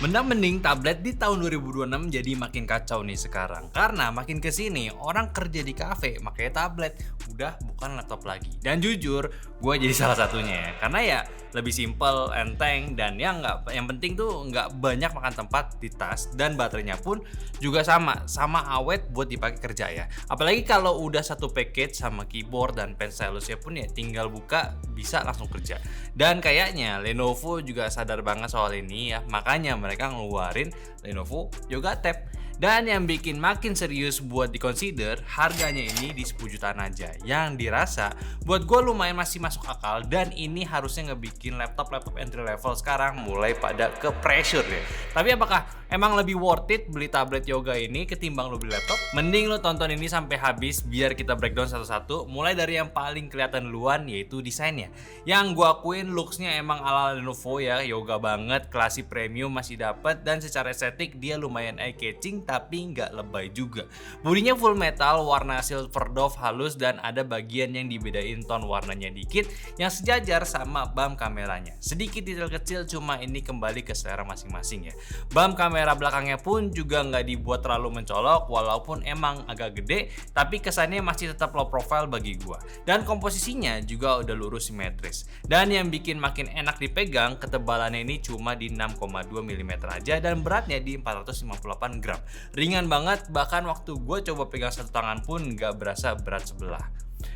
Mending tablet di tahun 2026 jadi makin kacau nih sekarang. Karena makin kesini orang kerja di kafe pakai tablet, udah bukan laptop lagi. Dan jujur, gue jadi salah satunya ya. Karena ya lebih simple, enteng, dan yang penting tuh nggak banyak makan tempat di tas, dan baterainya pun juga sama awet buat dipakai kerja ya. Apalagi kalau udah satu package sama keyboard dan pen stylusnya pun ya tinggal buka bisa langsung kerja. Dan kayaknya Lenovo juga sadar banget soal ini ya, makanya mereka ngeluarin Lenovo Yoga Tab. Dan yang bikin makin serius buat dikonsider, harganya ini di 10 jutaan aja. Yang dirasa buat gue lumayan masih masuk akal, dan ini harusnya ngebikin laptop entry level sekarang mulai pada ke pressure deh. Tapi apakah emang lebih worth it beli tablet yoga ini ketimbang lo beli laptop? Mending lo tonton ini sampai habis biar kita breakdown satu-satu. Mulai dari yang paling kelihatan duluan, yaitu desainnya. Yang gue akuin looksnya emang ala Lenovo ya, yoga banget, klasik premium masih dapet, dan secara estetik dia lumayan eye catching tapi nggak lebay juga. Bodinya full metal, warna silver doff halus, dan ada bagian yang dibedain tone warnanya dikit yang sejajar sama bump kameranya. Sedikit detail kecil, cuma ini kembali ke selera masing-masing ya. Bump kamera belakangnya pun juga nggak dibuat terlalu mencolok, walaupun emang agak gede, tapi kesannya masih tetap low profile bagi gua. Dan komposisinya juga udah lurus simetris. Dan yang bikin makin enak dipegang, ketebalannya ini cuma di 6,2 mm aja, dan beratnya di 458 gram. Ringan banget, bahkan waktu gue coba pegang satu tangan pun gak berasa berat sebelah.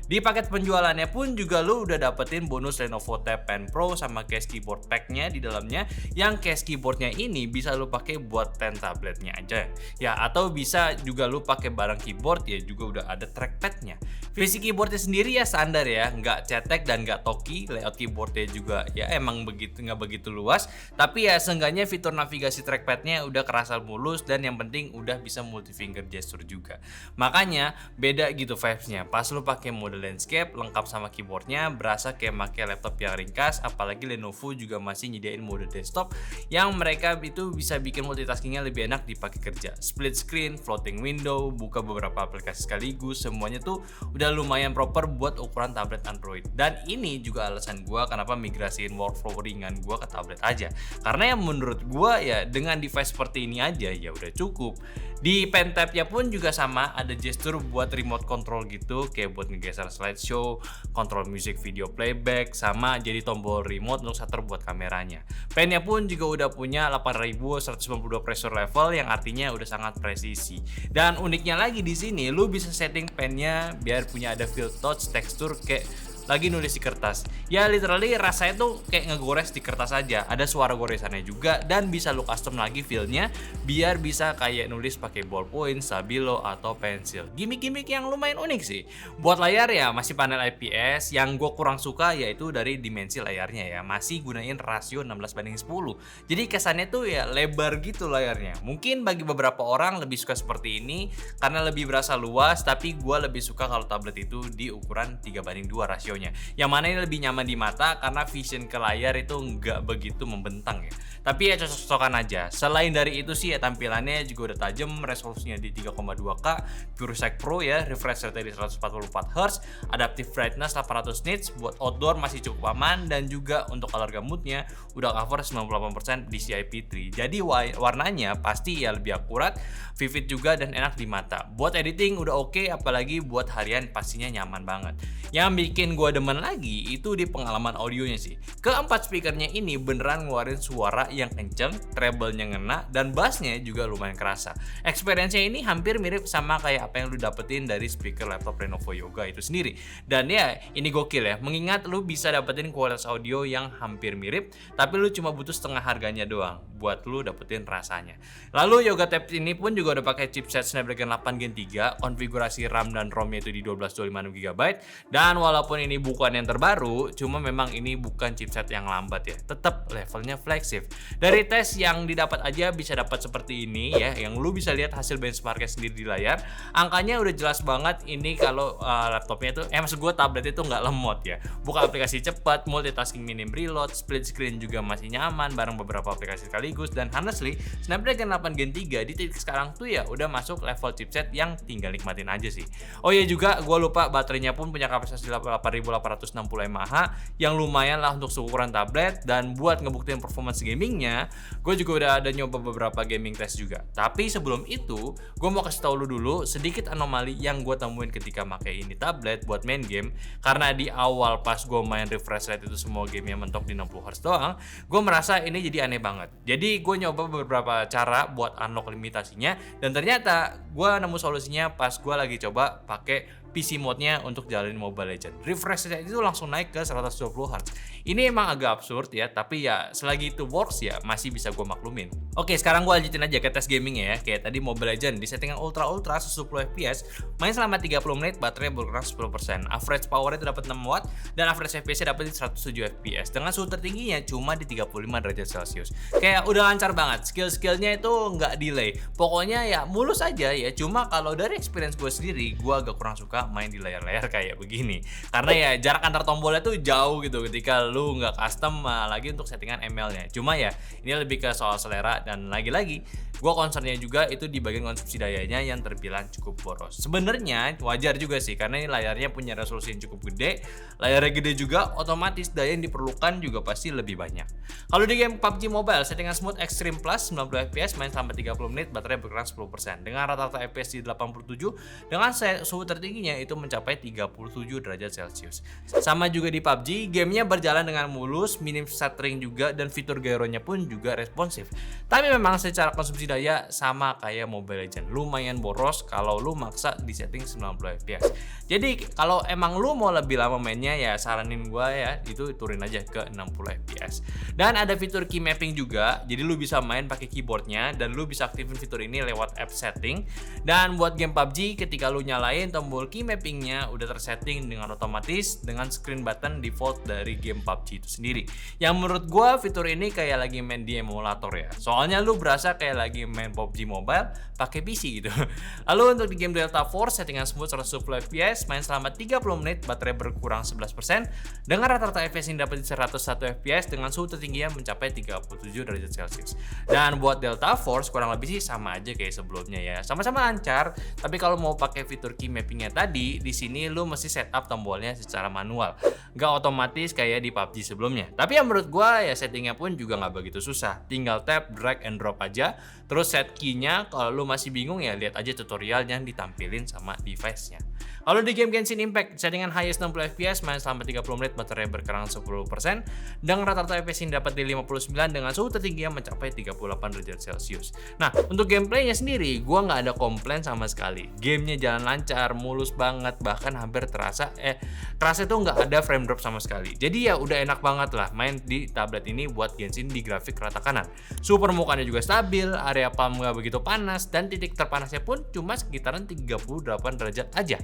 Di paket penjualannya pun juga lo udah dapetin bonus Lenovo Tab Pen Pro sama case keyboard packnya di dalamnya. Yang case keyboardnya ini bisa lo pakai buat pen tabletnya aja ya, atau bisa juga lo pakai bareng keyboard ya, juga udah ada trackpadnya. Visi keyboardnya sendiri ya standar ya, nggak cetek dan nggak toki. Layout keyboardnya juga ya emang nggak begitu luas, tapi ya seenggaknya fitur navigasi trackpadnya udah kerasa mulus, dan yang penting udah bisa multi finger gesture juga. Makanya beda gitu vibesnya pas lo pakai mode landscape lengkap sama keyboardnya, berasa kayak pakai laptop yang ringkas. Apalagi Lenovo juga masih nyediain mode desktop yang mereka itu bisa bikin multitaskingnya lebih enak dipakai kerja. Split screen, floating window, buka beberapa aplikasi sekaligus, semuanya tuh udah lumayan proper buat ukuran tablet Android. Dan ini juga alasan gue kenapa migrasiin workflow ringan gue ke tablet aja, karena yang menurut gue ya dengan device seperti ini aja ya udah cukup. Di pen tabnya pun juga sama, ada gesture buat remote control gitu, kayak buat ngegeser slideshow, kontrol music video playback, sama jadi tombol remote untuk shutter buat kameranya. Pennya pun juga udah punya 8192 pressure level, yang artinya udah sangat presisi. Dan uniknya lagi di sini, lu bisa setting pennya biar punya ada feel touch tekstur kayak lagi nulis di kertas. Ya literally rasanya tuh kayak ngegores di kertas aja. Ada suara goresannya juga, dan bisa lu custom lagi feelnya biar bisa kayak nulis pakai ballpoint, stabilo, atau pensil. Gimmick-gimmick yang lumayan unik sih. Buat layar ya masih panel IPS. Yang gue kurang suka yaitu dari dimensi layarnya ya, masih gunain rasio 16:10. Jadi kesannya tuh ya lebar gitu layarnya. Mungkin bagi beberapa orang lebih suka seperti ini karena lebih berasa luas, tapi gue lebih suka kalau tablet itu di ukuran 3:2 rasio. Yang mana ini lebih nyaman di mata karena vision ke layar itu nggak begitu membentang ya. Tapi ya cocok-cocokan aja. Selain dari itu sih ya tampilannya juga udah tajam, resolusinya di 3,2K, PureSight Pro ya, refresh rate di 144Hz, adaptive brightness 800 nits, buat outdoor masih cukup aman, dan juga untuk color gamutnya udah cover 98% DCI-P3. Jadi warnanya pasti ya lebih akurat, vivid juga, dan enak di mata. Buat editing udah oke, apalagi buat harian pastinya nyaman banget. Yang bikin gue demen lagi itu di pengalaman audionya sih. Keempat speakernya ini beneran ngeluarin suara yang kenceng, treble-nya ngena, dan bassnya juga lumayan kerasa. Experience-nya ini hampir mirip sama kayak apa yang lu dapetin dari speaker laptop Lenovo Yoga itu sendiri. Dan ya ini gokil ya, mengingat lu bisa dapetin kualitas audio yang hampir mirip, tapi lu cuma butuh setengah harganya doang buat lu dapetin rasanya. Lalu Yoga Tab ini pun juga udah pakai chipset Snapdragon 8 Gen 3, konfigurasi RAM dan ROM-nya itu di 1226GB, dan walaupun ini bukan yang terbaru, cuma memang ini bukan chipset yang lambat ya, tetap levelnya flagship. Dari tes yang didapat aja bisa dapat seperti ini ya, yang lu bisa lihat hasil benchmarknya sendiri di layar. Angkanya udah jelas banget ini kalau laptopnya itu, maksud gue tablet itu nggak lemot ya. Buka aplikasi cepat, multitasking minim reload, split screen juga masih nyaman bareng beberapa aplikasi sekaligus, dan honestly Snapdragon 8 Gen 3 di titik sekarang tuh ya udah masuk level chipset yang tinggal nikmatin aja sih. Oh iya juga gue lupa, baterainya pun punya kapasitas 8000 4860 mAh yang lumayan lah untuk seukuran tablet. Dan buat ngebuktiin performance gamingnya, gue juga udah ada nyoba beberapa gaming test juga. Tapi sebelum itu, gue mau kasih tau lu dulu sedikit anomali yang gue temuin ketika pakai ini tablet buat main game. Karena di awal pas gue main refresh rate itu semua gamenya mentok di 60Hz doang, gue merasa ini jadi aneh banget. Jadi gue nyoba beberapa cara buat unlock limitasinya, dan ternyata gue nemu solusinya pas gue lagi coba pakai PC mode-nya untuk jalanin Mobile Legends. Refresh rate itu langsung naik ke 120Hz. Ini emang agak absurd ya, tapi ya selagi itu works ya masih bisa gue maklumin. Oke, sekarang gue lanjutin aja ke tes gaming ya. Kayak tadi Mobile Legends di settingan ultra 110 fps, main selama 30 menit, baterai berkurang 10%. Average power itu dapat 6 watt dan average FPS-nya dapat di 107 fps. Dengan suhu tertingginya cuma di 35 derajat Celcius. Kayak udah lancar banget. Skill-skillnya itu nggak delay. Pokoknya ya mulus aja ya. Cuma kalau dari experience gue sendiri, gue agak kurang suka main di layar-layar kayak begini. Karena ya jarak antar tombolnya tuh jauh gitu ketika lu nggak custom lagi untuk settingan ML-nya. Cuma ya ini lebih ke soal selera, dan lagi-lagi gue concernnya juga itu di bagian konsumsi dayanya yang terbilang cukup boros. Sebenarnya wajar juga sih karena ini layarnya punya resolusi yang cukup gede, layarnya gede juga, otomatis daya yang diperlukan juga pasti lebih banyak. Kalau di game PUBG Mobile, settingan smooth Extreme Plus 90 fps, main selama 30 menit, baterai berkurang 10%. Dengan rata-rata FPS di 87, dengan suhu tertingginya itu mencapai 37 derajat Celcius. Sama juga di PUBG, gamenya berjalan dengan mulus, minim stuttering juga, dan fitur gyronya pun juga responsif. Tapi memang secara konsumsi daya sama kayak Mobile Legends, lumayan boros kalau lu maksa di setting 90 fps. Jadi kalau emang lu mau lebih lama mainnya ya saranin gua ya itu turunin aja ke 60 fps. Dan ada fitur key mapping juga, jadi lu bisa main pakai keyboardnya dan lu bisa aktifin fitur ini lewat app setting. Dan buat game PUBG, ketika lu nyalain tombol key mappingnya udah tersetting dengan otomatis dengan screen button default dari game PUBG itu sendiri. Yang menurut gua fitur ini kayak lagi main di emulator ya. Soalnya lu berasa kayak lagi main PUBG Mobile pakai PC gitu. Lalu untuk di game Delta Force, settingan smooth 110 fps, main selama 30 menit, baterai berkurang 11%, dengan rata-rata FPS yang dapat di 101 fps dengan suhu tertingginya mencapai 37 derajat Celcius. Dan buat Delta Force kurang lebih sih sama aja kayak sebelumnya ya. Sama-sama lancar, tapi kalau mau pakai fitur key mappingnya tadi, di sini lu mesti setup tombolnya secara manual. Nggak otomatis kayak di PUBG sebelumnya. Tapi yang menurut gua ya settingnya pun juga nggak begitu susah. Tinggal tap, drag, and drop aja. Terus set key-nya, kalau lu masih bingung ya lihat aja tutorial yang ditampilin sama device-nya. Kalau di game Genshin Impact, settingan highest 60 fps, main selama 30 menit, baterai berkurang 10%, dengan rata-rata FPS yang dapat di 59 dengan suhu tertingginya mencapai 38 derajat Celcius. Nah, untuk gameplaynya sendiri, gua nggak ada komplain sama sekali. Gamenya jalan lancar, mulus banget, bahkan hampir terasa itu nggak ada frame drop sama sekali. Jadi ya udah enak banget lah main di tablet ini buat Genshin di grafik rata kanan. Suhu permukaannya juga stabil, area palm nggak begitu panas, dan titik terpanasnya pun cuma sekitaran 38 derajat aja.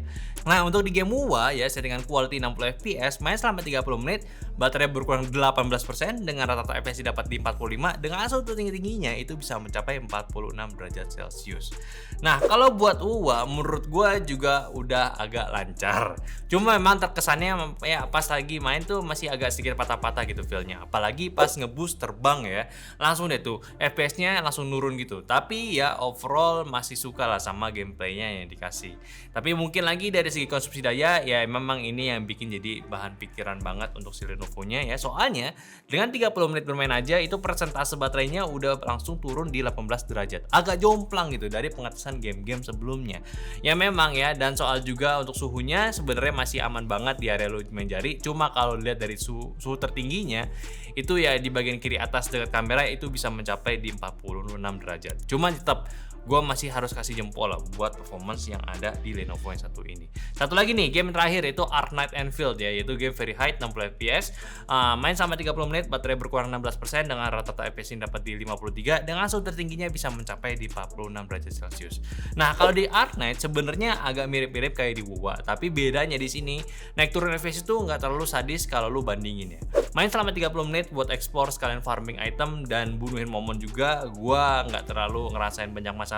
Nah, untuk di game WoW ya, settingan quality 60 fps, main selama 30 menit, baterai berkurang 18%, dengan rata-rata FPS dapat di 45, dengan suhu tinggi-tingginya itu bisa mencapai 46 derajat Celcius. Nah, kalau buat WoW menurut gue juga udah agak lancar. Cuma memang terkesannya ya pas lagi main tuh masih agak sedikit patah-patah gitu feel-nya. Apalagi pas ngeboost terbang ya, langsung deh tuh FPS-nya langsung nurun gitu. Tapi ya overall masih suka lah sama gameplaynya yang dikasih. Tapi mungkin lagi dari segi konsumsi daya ya memang ini yang bikin jadi bahan pikiran banget untuk si Lenovo-nya ya. Soalnya dengan 30 menit bermain aja itu persentase baterainya udah langsung turun di 18 derajat. Agak jomplang gitu dari pengetesan game-game sebelumnya. Ya memang ya, dan soal juga untuk suhunya sebenarnya masih aman banget di area lu main jari. Cuma kalau lihat dari suhu tertingginya itu ya di bagian kiri atas dekat kamera itu bisa mencapai di 46 derajat. Cuma tetap gue masih harus kasih jempol lah buat performance yang ada di Lenovo yang satu ini. Satu lagi nih, game terakhir itu Ark Knight Anfield ya, yaitu game very high 60 fps, main sama 30 menit, baterai berkurang 16%, dengan rata-rata FPS yang dapat di 53, dengan suhu tertingginya bisa mencapai di 46 derajat Celcius. Nah, kalau di Ark Knight sebenarnya agak mirip-mirip kayak di WoW, tapi bedanya di sini naik turun FPS itu nggak terlalu sadis kalau lu bandingin ya. Main selama 30 menit buat explore sekalian farming item dan bunuhin momon juga, gua nggak terlalu ngerasain banyak masalah.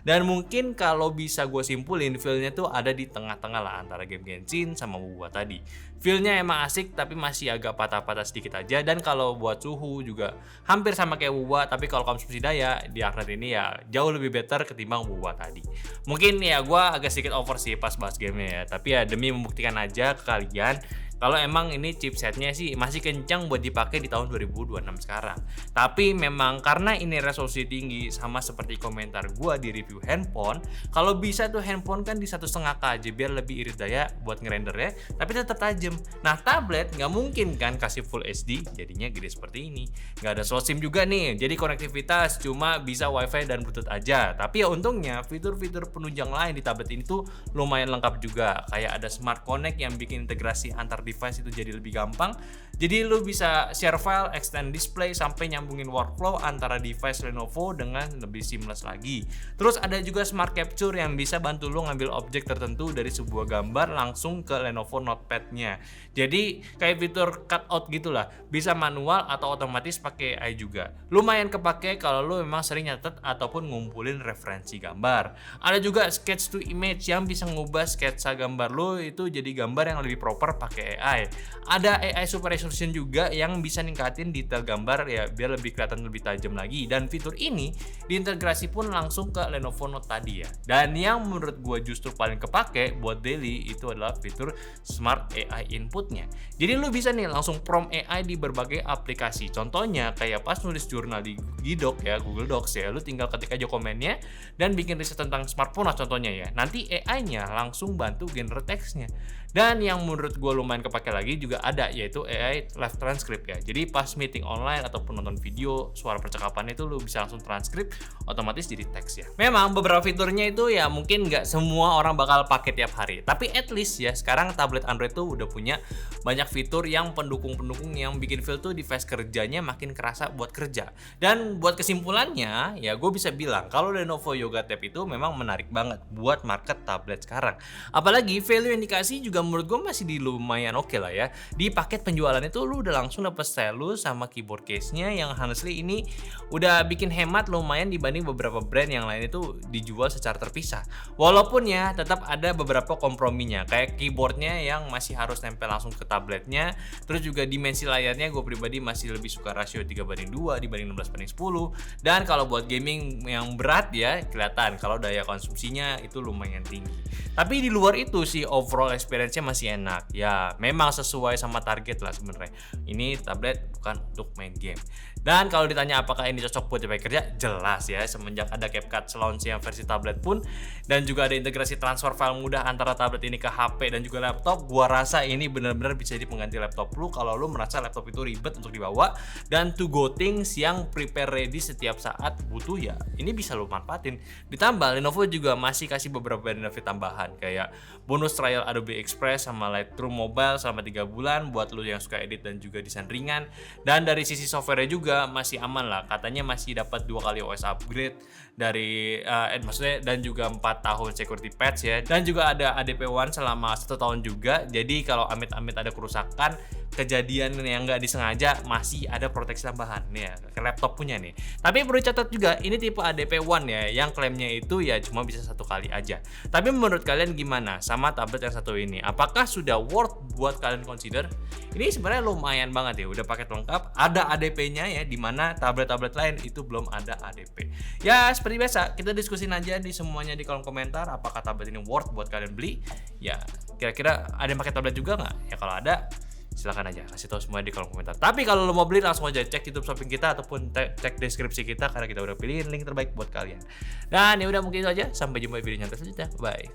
Dan mungkin kalau bisa gue simpulin, feel-nya tuh ada di tengah-tengah lah antara game Genshin sama WoW tadi. Feel-nya emang asik tapi masih agak patah-patah sedikit aja. Dan kalau buat suhu juga hampir sama kayak WoW, tapi kalau konsumsi daya di Ark Knight ini ya jauh lebih better ketimbang WoW tadi. Mungkin ya gue agak sedikit over sih pas bahas gamenya ya, tapi ya demi membuktikan aja ke kalian kalau emang ini chipsetnya sih masih kencang buat dipakai di tahun 2026 sekarang. Tapi memang karena ini resolusi tinggi, sama seperti komentar gua di review handphone, kalau bisa tuh handphone kan di 1,5K aja biar lebih irit daya buat ngerender ya, tapi tetap tajam. Nah tablet nggak mungkin kan kasih full HD, jadinya gede seperti ini. Nggak ada slot SIM juga nih, jadi konektivitas cuma bisa WiFi dan Bluetooth aja. Tapi ya untungnya fitur-fitur penunjang lain di tablet ini tuh lumayan lengkap juga. Kayak ada Smart Connect yang bikin integrasi antar device itu jadi lebih gampang. Jadi lu bisa share file, extend display, sampai nyambungin workflow antara device Lenovo dengan lebih seamless lagi. Terus ada juga Smart Capture yang bisa bantu lu ngambil objek tertentu dari sebuah gambar langsung ke Lenovo Notepad-nya. Jadi kayak fitur cutout gitulah, bisa manual atau otomatis pakai AI juga. Lumayan kepake kalau lu memang sering nyatet ataupun ngumpulin referensi gambar. Ada juga Sketch to Image yang bisa ngubah sketsa gambar lu itu jadi gambar yang lebih proper pakai AI. Ada AI Super Resolution juga yang bisa ningkatin detail gambar ya biar lebih kelihatan lebih tajam lagi, dan fitur ini diintegrasi pun langsung ke Lenovo Note tadi ya. Dan yang menurut gue justru paling kepake buat daily itu adalah fitur Smart AI Inputnya. Jadi lu bisa nih langsung prompt AI di berbagai aplikasi. Contohnya kayak pas nulis jurnal di Gdoc ya, Google Docs ya, lu tinggal ketik aja komennya dan bikin riset tentang smartphone lah contohnya ya. Nanti AI-nya langsung bantu generate teksnya. Dan yang menurut gue lumayan kepake lagi juga ada, yaitu AI Live Transcript ya. Jadi pas meeting online ataupun nonton video suara percakapan itu lu bisa langsung transkrip, otomatis jadi teks ya. Memang beberapa fiturnya itu ya mungkin nggak semua orang bakal pakai tiap hari, tapi at least ya sekarang tablet Android tuh udah punya banyak fitur yang pendukung-pendukung yang bikin feel tuh device kerjanya makin kerasa buat kerja. Dan buat kesimpulannya ya gue bisa bilang kalau Lenovo Yoga Tab itu memang menarik banget buat market tablet sekarang. Apalagi value yang dikasih juga menurut gue masih di lumayan oke lah ya. Di paket penjualannya tuh lu udah langsung dapet stylus sama keyboard case-nya yang honestly ini udah bikin hemat lumayan dibanding beberapa brand yang lain itu dijual secara terpisah. Walaupun ya tetap ada beberapa komprominya, kayak keyboardnya yang masih harus nempel langsung ke tabletnya. Terus juga dimensi layarnya gue pribadi masih lebih suka rasio 3:2 dibanding 16:10. Dan kalau buat gaming yang berat ya kelihatan kalau daya konsumsinya itu lumayan tinggi. Tapi di luar itu sih overall experience-nya masih enak. Ya, memang sesuai sama target lah sebenarnya. Ini tablet bukan untuk main game. Dan kalau ditanya apakah ini cocok buat dipakai kerja, jelas ya, semenjak ada CapCut Launch yang versi tablet pun dan juga ada integrasi transfer file mudah antara tablet ini ke HP dan juga laptop, gua rasa ini benar-benar bisa jadi pengganti laptop lu kalau lu merasa laptop itu ribet untuk dibawa dan to go things yang prepare ready setiap saat butuh ya. Ini bisa lu manfaatin. Ditambah Lenovo juga masih kasih beberapa benefit tambahan kayak bonus trial Adobe Express sama Lightroom Mobile selama 3 bulan buat lu yang suka edit dan juga desain ringan. Dan dari sisi software juga masih aman lah, katanya masih dapat 2 kali OS upgrade dari maksudnya, dan juga 4 tahun security patch ya, dan juga ada ADP1 selama 1 tahun juga. Jadi kalau amit-amit ada kerusakan, kejadian yang nggak disengaja, masih ada proteksi tambahan nih ya ke laptop punya nih. Tapi perlu catat juga ini tipe ADP1 ya, yang klaimnya itu ya cuma bisa 1 kali aja. Tapi menurut kalian gimana sama tablet yang satu ini? Apakah sudah worth buat kalian consider? Ini sebenarnya lumayan banget ya, udah paket lengkap, ada ADP-nya ya, dimana tablet-tablet lain itu belum ada ADP. Ya seperti biasa, kita diskusin aja di semuanya di kolom komentar, apakah tablet ini worth buat kalian beli? Ya kira-kira ada yang pakai tablet juga nggak? Ya kalau ada, silakan aja kasih tahu semua di kolom komentar. Tapi kalau lo mau beli langsung aja cek YouTube shopping kita ataupun cek deskripsi kita karena kita udah pilihin link terbaik buat kalian. Dan ya udah mungkin itu aja, sampai jumpa di video nyantai selanjutnya. Bye.